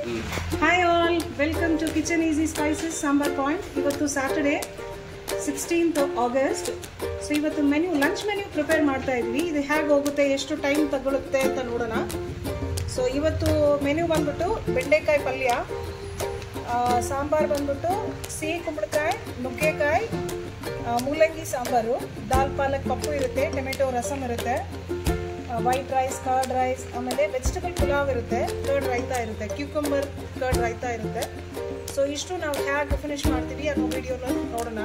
Hi all, welcome to Kitchen Easy Spices Sambar Point. ಇವತ್ತು Saturday 16th of August. So ಇವತ್ತು lunch menu prepare ಮಾಡ್ತಾ ಇದ್ವಿ. ಇದು ಹೇಗೆ ಹೋಗುತ್ತೆ, ಎಷ್ಟು ಟೈಮ್ ತಗೊಳುತ್ತೆ ಅಂತ ನೋಡೋಣ. ಸೊ ಇವತ್ತು ಮೆನು ಬಂದ್ಬಿಟ್ಟು ಬೆಂಡೆಕಾಯಿ ಪಲ್ಯ, ಸಾಂಬಾರ್ ಬಂದ್ಬಿಟ್ಟು ಸಿಹಿ ಕುಂಬಳಕಾಯಿ, ನುಗ್ಗೆಕಾಯಿ, ಮೂಲಂಗಿ ಸಾಂಬಾರು, ದಾಲ್ ಪಾಲಕ್ ಪಪ್ಪು ಇರುತ್ತೆ, ಟೊಮೆಟೊ ರಸಮ್ ಇರುತ್ತೆ, ವೈಟ್ ರೈಸ್, ಕರ್ಡ್ ರೈಸ್, ಆಮೇಲೆ ವೆಜಿಟಬಲ್ ಪುಲಾವ್ ಇರುತ್ತೆ, ಕರ್ಡ್ ರೈತಾ ಇರುತ್ತೆ, ಕ್ಯೂಕಂಬರ್ ಕರ್ಡ್ ರೈತಾ ಇರುತ್ತೆ. ಸೊ ಇಷ್ಟು ನಾವು ಹೇಗೆ ಫಿನಿಶ್ ಮಾಡ್ತೀವಿ ಅನ್ನೋ ವಿಡಿಯೋನ ನೋಡೋಣ.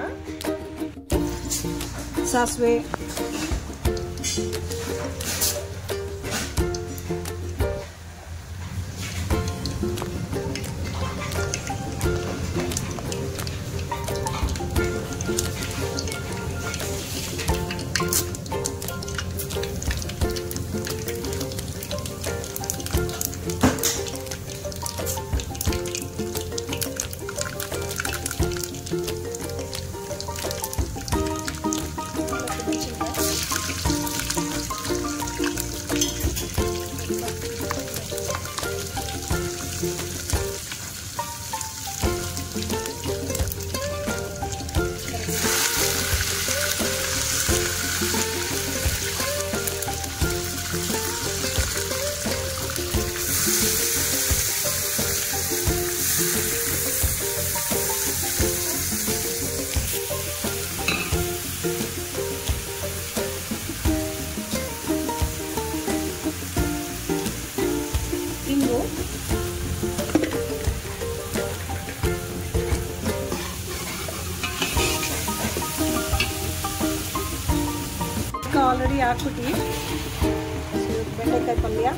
ಸಾಸಿವೆ, ಆಲ್ರೆಡಿ ಹಾಕ್ಬಿಟ್ಟು ಬೆಂಡೆಕಾಯಿ ಪಲ್ಯ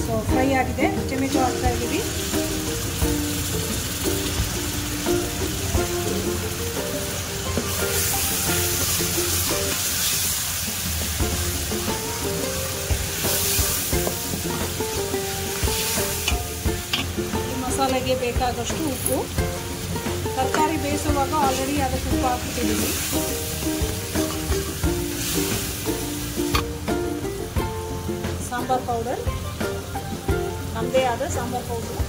ಸೊ ಫ್ರೈ ಆಗಿದೆ. ಟೊಮೆಟೊ ಹಾಕ್ತಾ ಇದ್ದೀವಿ. ಮಸಾಲೆಗೆ ಬೇಕಾದಷ್ಟು ಉಪ್ಪು. ತರಕಾರಿ ಬೇಯಿಸುವಾಗ ಆಲ್ರೆಡಿ ಅದಕ್ಕೆ ಉಪ್ಪು ಹಾಕ್ಬಿಟ್ಟಿದ್ದೀವಿ. ಸಾಂಬಾರ್ ಪೌಡರ್, ನಮ್ಮದೇ ಆದ ಸಾಂಬಾರ್ ಪೌಡರ್.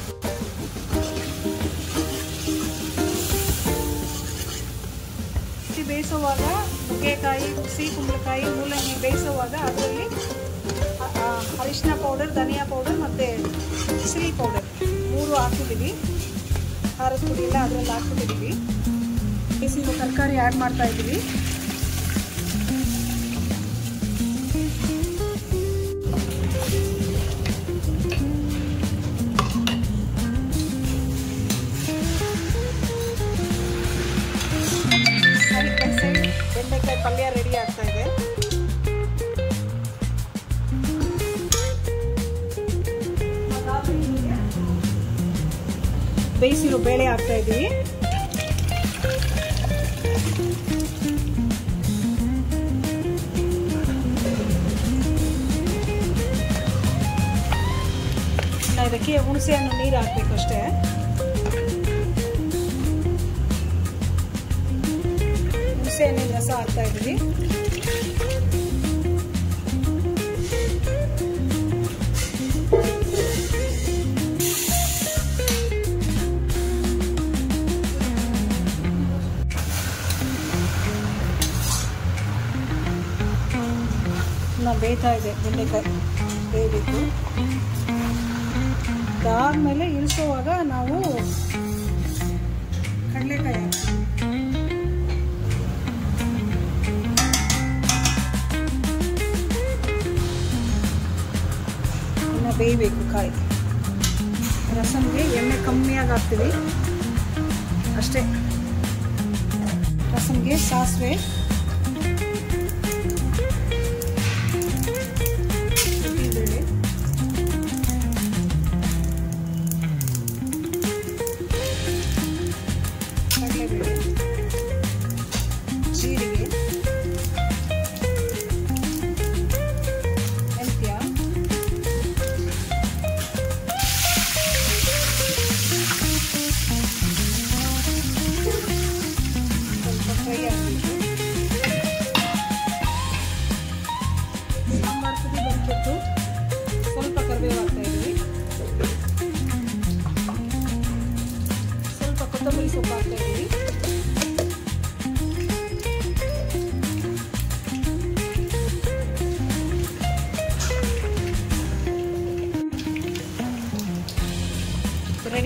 ಬೇಯಿಸುವಾಗ ನುಗ್ಗೆಕಾಯಿ, ಸಿಹಿ ಕುಂಬಳಕಾಯಿ, ಮೂಲಂಗಿ ಬೇಯಿಸುವಾಗ ಅದರಲ್ಲಿ ಅರಿಶಿನ ಪೌಡರ್, ಧನಿಯಾ ಪೌಡರ್ ಮತ್ತು ಚಿಲ್ಲಿ ಪೌಡರ್ 3 ಹಾಕಿದ್ದೀವಿ. ಖಾರದ ಪುಡಿ ಎಲ್ಲ ಅದರಲ್ಲಿ ಹಾಕ್ಬಿಟ್ಟಿದ್ದೀವಿ. ಬೇಯಿಸಿರೋ ತರಕಾರಿ ಆ್ಯಡ್ ಮಾಡ್ತಾ ಇದ್ದೀವಿ. ಬೆಂಡೆಕಾಯಿ ಪಲ್ಯ ರೆಡಿ ಆಗ್ತಾ ಇದೆ. ಬೇಯಿಸಿರೋ ಬೇಳೆ ಹಾಕ್ತಾ ಇದ್ದೀವಿ. ಇದಕ್ಕೆ ಹುಣಸೆ ಹಣ್ಣು ನೀರು ಹಾಕ್ಬೇಕಷ್ಟೇ. ಹುಣಸೆ ಹಣ್ಣಿನ ರಸ ಹಾಕ್ತಾ ಇದ್ದೀವಿ. ಬೇಯ್ತಾ ಇದೆ, ಬೆಂಡೆಕಾಯಿ ಬೇಯಬೇಕು. ಅದಾದಮೇಲೆ ಇಳಿಸುವಾಗ ನಾವು ಕಡಲೆಕಾಯಿ ಹಾಕ್ತೀವಿ. ಇನ್ನು ಬೇಯಬೇಕು ಕಾಯಿ. ರಸಮ್ಗೆ ಎಣ್ಣೆ ಕಮ್ಮಿಯಾಗಿ ಹಾಕ್ತೀವಿ ಅಷ್ಟೇ. ರಸಮ್ಗೆ ಸಾಸಿವೆ, ಜೀರಿಗೆ, ಮೆಂತ್ಯ, ಸ್ವಲ್ಪ ಫ್ರೈ ಆಗಬೇಕು.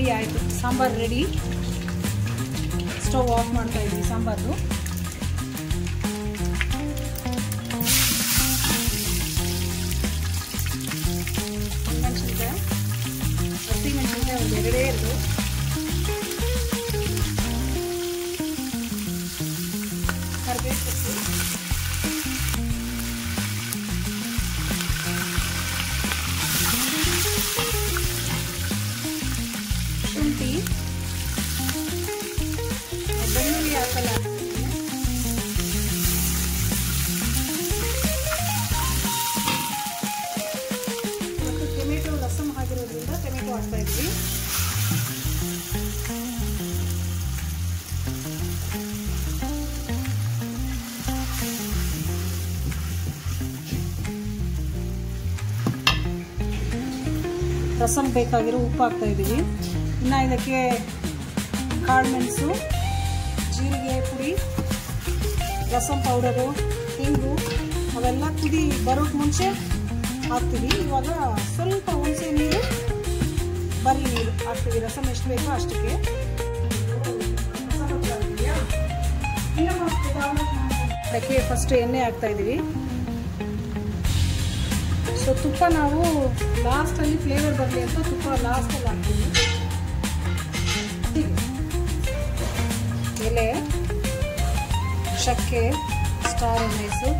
ರೆಡಿ ಆಯಿತು, ಸಾಂಬಾರು ರೆಡಿ. ಸ್ಟವ್ ಆಫ್ ಮಾಡ್ತಾ ಇದ್ವಿ ಸಾಂಬಾರು. ಮೆಣಸಿನ್ಕಾಯಿ, ಹಸಿ ಮೆಣಸಿನ್ಕಾಯಿ ಒಂದು ಎರಡೇ ಇರೋದು. ಕರಿಬೇವು ಸೊಪ್ಪು, ಶುಂಠಿ, ಬೆಳ್ಳುಳ್ಳಿ ಹಾಕಲ್ಲ. ಮತ್ತು ಟೊಮೆಟೊ ರಸಮ್ ಆಗಿರೋದ್ರಿಂದ ಟೊಮೆಟೊ ಹಾಕ್ತಾ ಇದ್ವಿ. ರಸಮ್ ಬೇಕಾಗಿರೋ ಉಪ್ಪು ಹಾಕ್ತಾ ಇದ್ದೀವಿ. ಇನ್ನು ಇದಕ್ಕೆ ಕಾಳು ಮೆಣಸು, ಜೀರಿಗೆ ಪುಡಿ, ರಸಮ್ ಪೌಡರು, ಹಿಂಗು ಅವೆಲ್ಲ ಕುದಿ ಬರೋಕ್ಕೆ ಮುಂಚೆ ಹಾಕ್ತೀವಿ. ಇವಾಗ ಸ್ವಲ್ಪ ಹುಣಸೆ ನೀರು, ಬರೀ ನೀರು ಹಾಕ್ತೀವಿ. ರಸಮ್ ಎಷ್ಟು ಬೇಕೋ ಅಷ್ಟಕ್ಕೆ. ಅದಕ್ಕೆ ಫಸ್ಟ್ ಎಣ್ಣೆ ಹಾಕ್ತಾ ಇದ್ದೀವಿ. ಸೊ ತುಪ್ಪ ನಾವು ಲಾಸ್ಟಲ್ಲಿ ಫ್ಲೇವರ್ ಬರಲಿ ಅಂತ ತುಪ್ಪ ಲಾಸ್ಟಲ್ಲಿ ಹಾಕ್ತೀವಿ. ಎಲೆ, ಚಕ್ಕೆ, ಸ್ಟಾರ್ ಎಣ್ಣೆಸು,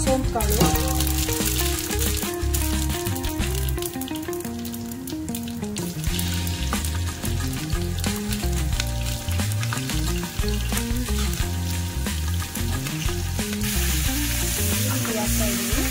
ಸೋಂಪು ಕಾಳು, ಹಾಕ್ತಾ ಇದ್ದೀವಿ.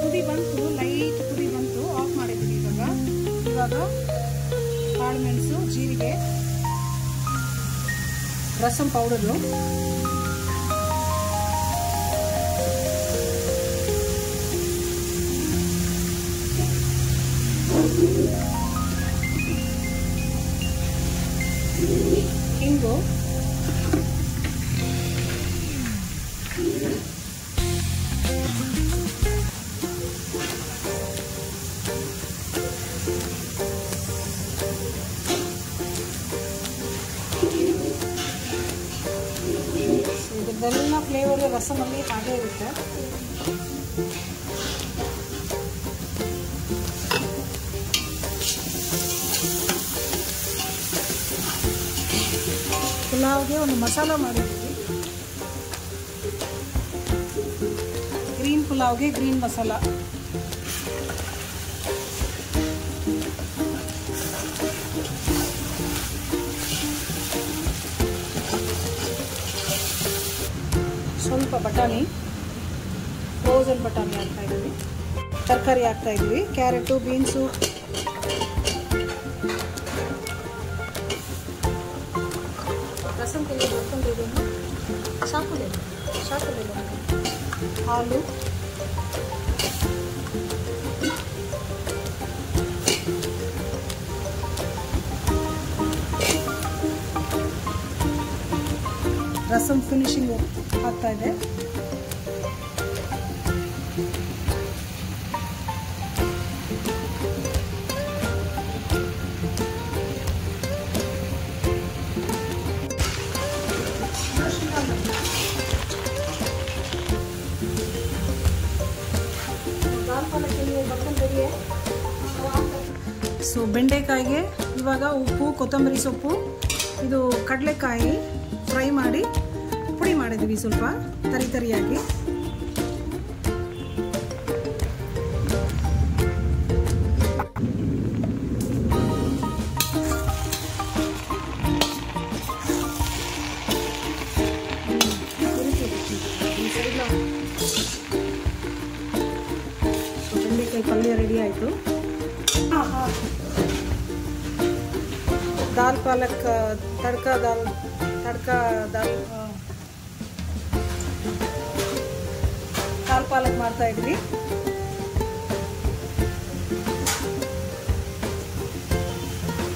ಕುದಿ ಬಂತು, ಲೈಟ್ ಕುದಿ ಬಂತು, ಆಫ್ ಮಾಡಿದ್ವಿ. ಇವಾಗ ಕಾಳು ಮೆಣಸು, ಜೀರಿಗೆ, ರಸಮ್ ಪೌಡರು, ಹಿಂಗು, ಇದೆಲ್ಲ ಫ್ಲೇವರ್ ರಸಮಲ್ಲಿ ಹಾಗೆ ಇರುತ್ತೆ. ಪುಲಾವ್ಗೆ ಒಂದು ಮಸಾಲ ಮಾಡಿದ್ವಿ. ಗ್ರೀನ್ ಪುಲಾವ್ಗೆ ಗ್ರೀನ್ ಮಸಾಲ. ಸ್ವಲ್ಪ ಬಟಾಣಿ, ಫ್ರೋಸನ್ ಬಟಾಣಿ ಹಾಕ್ತಾ ಇದ್ದೀವಿ. ತರಕಾರಿ ಹಾಕ್ತಾ ಇದ್ದೀವಿ. ಕ್ಯಾರೆಟು, ಬೀನ್ಸು, ರಸಮ್ ತೆಗೆದು ಬರ್ಕೊಂಡಿದ್ದೀನಿ. ಶಾಕುಲಿಲ್ಲ ಹಾಲು, ರಸಮ್ ಫಿನಿಶಿಂಗ್ ಆಗ್ತಾ ಇದೆ. ಸೊ ಬೆಂಡೆಕಾಯಿಗೆ ಇವಾಗ ಉಪ್ಪು, ಕೊತ್ತಂಬರಿ ಸೊಪ್ಪು, ಇದು ಕಡಲೆಕಾಯಿ ಫ್ರೈ ಮಾಡಿ ಪುಡಿ ಮಾಡಿದ್ವಿ ಸ್ವಲ್ಪ ತರಿ ತರಿಯಾಗಿ. ಬೆಂಡೆಕಾಯಿ ಪಲ್ಯ ರೆಡಿ ಆಯಿತು. ದಾಲ್ ಪಾಲಕ್ ತಡ್ಕ ದಾಲ್ ತಡ್ಕ ದಾಲ್ ಪಾಲಕ್ ಮಾಡ್ತಾ ಇದ್ವಿ.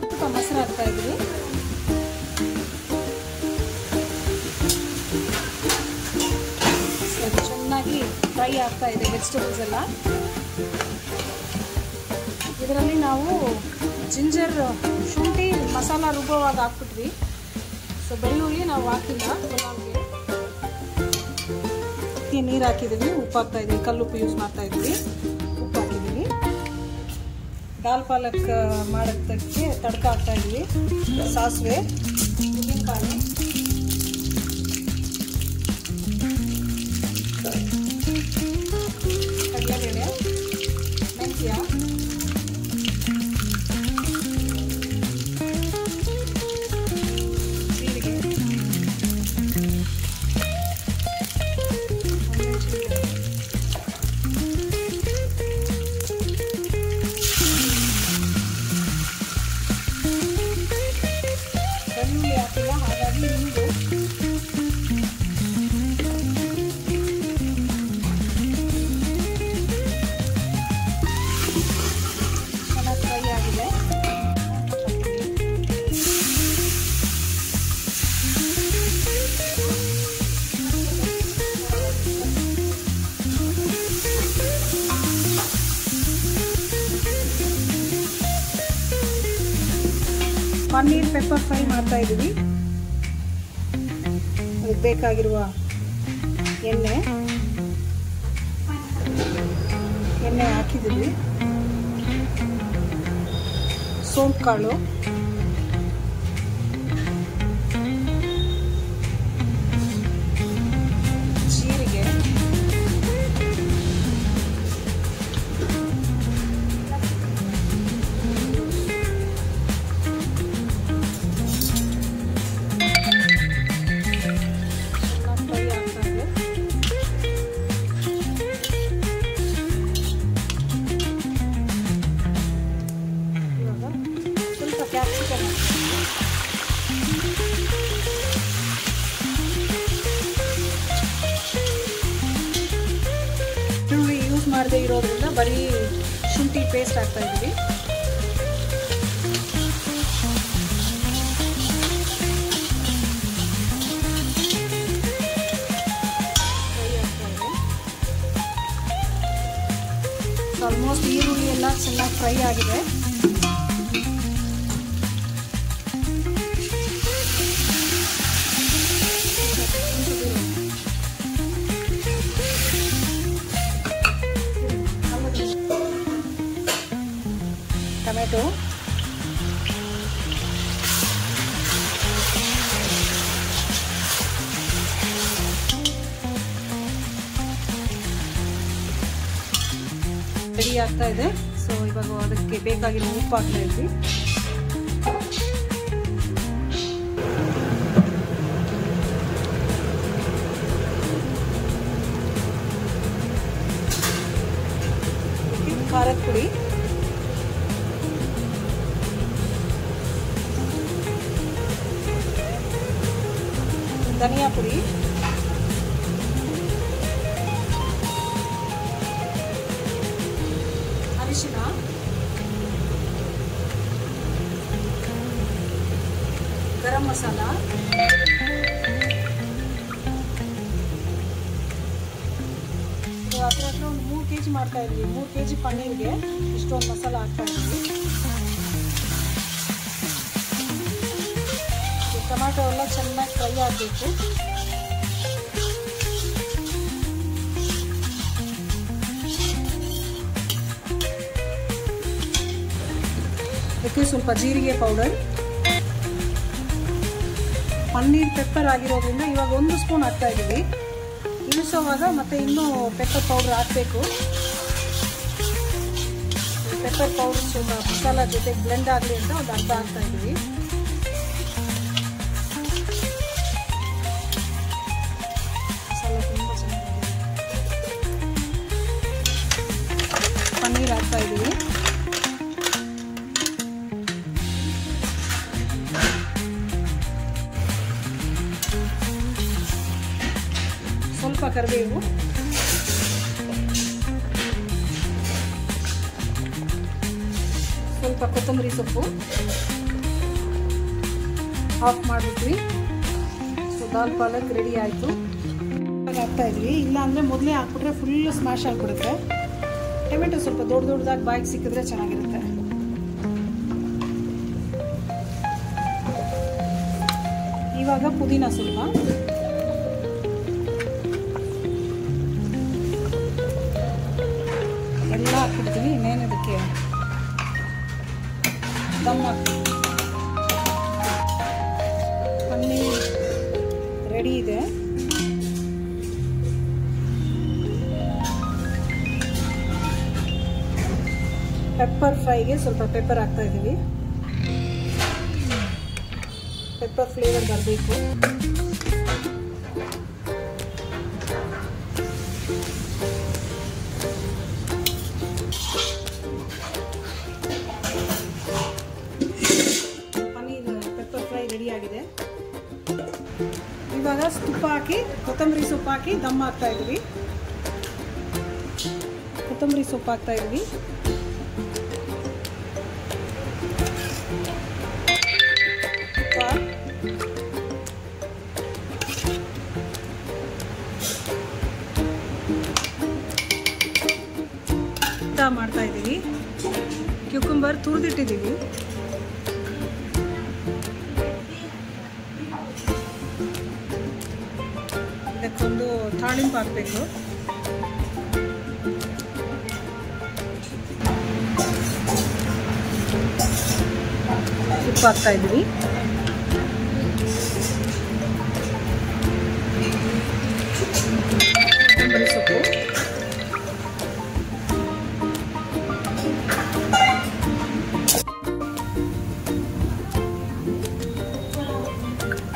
ಸ್ವಲ್ಪ ಮೊಸರು ಹಾಕ್ತಾ ಇದ್ವಿ. ಚೆನ್ನಾಗಿ ಫ್ರೈ ಆಗ್ತಾ ಇದೆ ವೆಜಿಟೇಬಲ್ಸ್ ಎಲ್ಲ. ಇದರಲ್ಲಿ ನಾವು ಜಿಂಜರ್ ಶುಂಠಿ ಮಸಾಲ ರುಬ್ಬುವಾಗ ಹಾಕ್ಬಿಟ್ವಿ. ಸೊ ಬೆಳ್ಳುಳ್ಳಿ ನಾವು ಹಾಕಿಲ್ಲ. ಪಲಾವ್ಗೆ ನೀರು ಹಾಕಿದ್ದೀವಿ, ಉಪ್ಪು ಹಾಕ್ತಾ ಇದ್ದೀವಿ, ಕಲ್ಲುಪ್ಪು ಯೂಸ್ ಮಾಡ್ತಾ ಇದ್ದೀವಿ, ಉಪ್ಪು ಹಾಕಿದ್ದೀವಿ. ದಾಲ್ ಪಾಲಕ್ ಮಾಡೋದಕ್ಕೆ ತಡ್ಕ ಹಾಕ್ತಾ ಇದ್ದೀವಿ. ಸಾಸಿವೆ, ಉದ್ದಿನಕಾಳು, ಕಡಲೆಬೇಳೆ, ಮೆಂತ್ಯ, ಜೀರಿಗೆ, ಬೆಳ್ಳುಳ್ಳಿ ಹಾಕಿಲ್ಲ, ಹಾಗಾಗಿ ಹಿಂಗು, ಚೆನ್ನಾಗಿ ಫ್ರೈ ಆಗಿದೆ. ಪನ್ನೀರ್ ಪೆಪ್ಪರ್ ಫ್ರೈ ಮಾಡ್ತಾ ಇದ್ದೀವಿ. ಅದಕ್ಕೆ ಬೇಕಾಗಿರುವ ಎಣ್ಣೆ ಹಾಕಿದ್ದೀವಿ. ಸೋಂಪು ಕಾಳು, ಜೀರಿಗೆ, ಫ್ರೈ ಆಗ್ತಾ ಇದೆ. ಇವಾಗ ಸ್ವಲ್ಪ ಕ್ಯಾಪ್ಸಿಕಮ್ ಈರುಳ್ಳಿ ಯೂಸ್ ಮಾಡದೇ ಇರೋದ್ರಿಂದ ಬರೀ ಶುಂಠಿ ಪೇಸ್ಟ್ ಹಾಕ್ತಾ ಇದ್ದೀವಿ. ಆಲ್ಮೋಸ್ಟ್ ಈರುಳ್ಳಿ ಎಲ್ಲ ಚೆನ್ನಾಗಿ ಫ್ರೈ ಆಗಿದೆ. ಟೊಮೆಟೊ, ರೆಡಿ ಆಗ್ತಾ ಇದೆ. ಸೊ ಇವಾಗ ಅದಕ್ಕೆ ಬೇಕಾಗಿರೋ ಉಪ್ಪು ಹಾಕ್ತಾ ಇದ್ವಿ. ಖಾರದ ಪುಡಿ, ಧನಿಯಾ ಪುಡಿ, ಅರಿಶಿನ, ಗರಂ ಮಸಾಲ, ಹತ್ರ ಒಂದು 3 kg ಮಾಡ್ತಾ ಇದ್ವಿ. 3 kg ಪನ್ನೀರ್ಗೆ ಇಷ್ಟೊಂದು ಮಸಾಲ ಹಾಕ್ತಾ ಇದ್ವಿ. ಟೊಮ್ಯಾಟೊ ಎಲ್ಲ ಚೆನ್ನಾಗಿ ಫ್ರೈ ಆಗಬೇಕು. ಅದಕ್ಕೆ ಸ್ವಲ್ಪ ಜೀರಿಗೆ ಪೌಡರ್, ಪನ್ನೀರ್ ಪೆಪ್ಪರ್ ಆಗಿರೋದ್ರಿಂದ ಇವಾಗ 1 ಸ್ಪೂನ್ ಹಾಕ್ತಾ ಇದ್ದೀವಿ. ಇಳಿಸೋವಾಗ ಮತ್ತೆ ಇನ್ನೂ ಪೆಪ್ಪರ್ ಪೌಡರ್ ಹಾಕಬೇಕು. ಪೆಪ್ಪರ್ ಪೌಡರ್ ಸ್ವಲ್ಪ ಮಸಾಲ ಜೊತೆ ಬ್ಲೆಂಡ್ ಆಗಲಿ ಅಂತ ಒಂದು ಅರ್ಧ ಹಾಕ್ತಾ ಇದ್ದೀವಿ. ಮಸಾಲ ತುಂಬ ಚೆನ್ನಾಗಿದೆ. ಪನ್ನೀರ್ ಹಾಕ್ತಾ ಇದ್ದೀವಿ. ಕರಿಬೇವು, ಸ್ವಲ್ಪ ಕೊತ್ತಂಬರಿ ಸೊಪ್ಪು ಆಫ್ ಮಾಡಿಬಿಟ್ವಿ. ಸೊ ದಾಲ್ ಪಾಲಕ್ ರೆಡಿ ಆಯಿತು. ಹಾಕ್ತಾ ಇದ್ವಿ, ಇಲ್ಲ ಅಂದರೆ ಮೊದಲೇ ಹಾಕ್ಬಿಟ್ರೆ ಫುಲ್ಲು ಸ್ಮ್ಯಾಶ್ ಆಗಿಬಿಡುತ್ತೆ. ಟೊಮೆಟೊ ಸ್ವಲ್ಪ ದೊಡ್ಡ ದೊಡ್ಡದಾಗಿ ಬಾಯಿಗೆ ಸಿಕ್ಕಿದ್ರೆ ಚೆನ್ನಾಗಿರುತ್ತೆ. ಇವಾಗ ಪುದೀನ ಸ್ವಲ್ಪ, ಎಲ್ಲ ಹಾಕ್ಬಿಡ್ತೀವಿ. ಇನ್ನೇನು ಇದಕ್ಕೆ ದಮ್ ಹಾಕ್ತೀವಿ. ಪನ್ನೀರ್ ರೆಡಿ ಇದೆ. ಪೆಪ್ಪರ್ ಫ್ರೈಗೆ ಸ್ವಲ್ಪ ಪೆಪ್ಪರ್ ಹಾಕ್ತಾ ಇದ್ದೀವಿ. ಪೆಪ್ಪರ್ ಫ್ಲೇವರ್ ಬರಬೇಕು. ಪನ್ನೀರ್ ಪೆಪ್ಪರ್ ಫ್ರೈ ರೆಡಿ ಆಗಿದೆ. ಇವಾಗ ತುಪ್ಪ ಹಾಕಿ ಕೊತ್ತಂಬರಿ ಸೊಪ್ಪು ಹಾಕಿ ದಮ್ ಹಾಕ್ತಾ ಇದ್ದೀವಿ. ಕೊತ್ತಂಬರಿ ಸೊಪ್ಪು ಹಾಕ್ತಾ ಇದ್ದೀವಿ. ಮಾಡ್ತಾ ಇದ್ದೀವಿ. ಕ್ಯೂಕಂಬರ್ ತುರಿದಿಟ್ಟಿದ್ದೀವಿ. ಇದಕ್ಕೊಂದು ತಾಳಿಂಪು ಹಾಕಬೇಕು. ಉಪ್ಪು ಹಾಕ್ತಾ ಇದ್ದೀವಿ. ಕೊತ್ತಂಬರಿ ಸೊಪ್ಪು,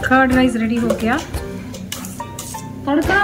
कर्ड राइस रेडी हो गया. तड़का